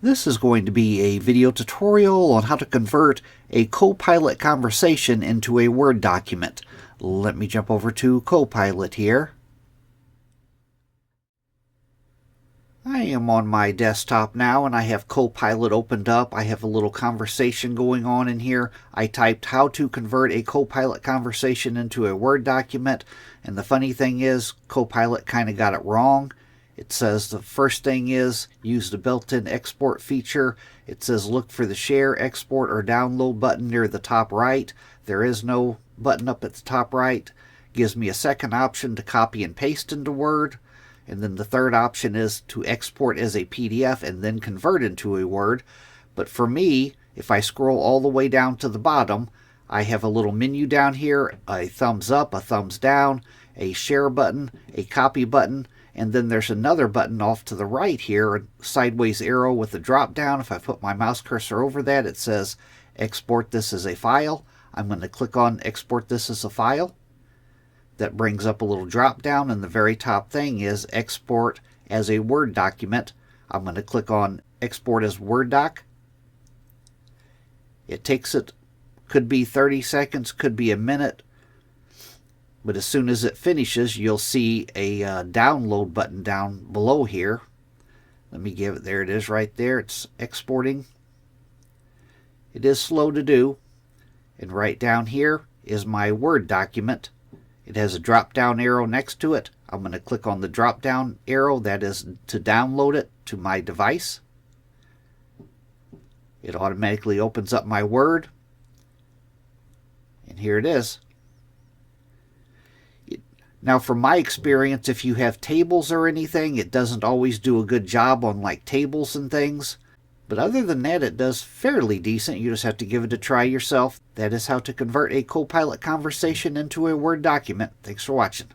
This is going to be a video tutorial on how to convert a Copilot conversation into a Word document. Let me jump over to Copilot here. I am on my desktop now and I have Copilot opened up. I have a little conversation going on in here. I typed how to convert a Copilot conversation into a Word document, and the funny thing is Copilot kind of got it wrong. It says the first thing is use the built-in export feature. It says look for the share, export, or download button near the top right. There is no button up at the top right. Gives me a second option to copy and paste into Word. And then the third option is to export as a PDF and then convert into a Word. But for me, if I scroll all the way down to the bottom, I have a little menu down here, a thumbs up, a thumbs down, a share button, a copy button, and then there's another button off to the right here, a sideways arrow with a drop down. If I put my mouse cursor over that, it says export this as a file. I'm going to click on export this as a file. That brings up a little drop down, and the very top thing is export as a Word document. I'm going to click on export as Word doc. It takes it, could be 30 seconds, could be a minute. But as soon as it finishes, you'll see a download button down below here. Let me give it, there it is right there. It's exporting. It is slow to do. And right down here is my Word document. It has a drop down arrow next to it. I'm going to click on the drop down arrow. That is to download it to my device. It automatically opens up my Word. And here it is. Now, from my experience, if you have tables or anything, it doesn't always do a good job on like tables and things. But other than that, it does fairly decent. You just have to give it a try yourself. That is how to convert a Copilot conversation into a Word document. Thanks for watching.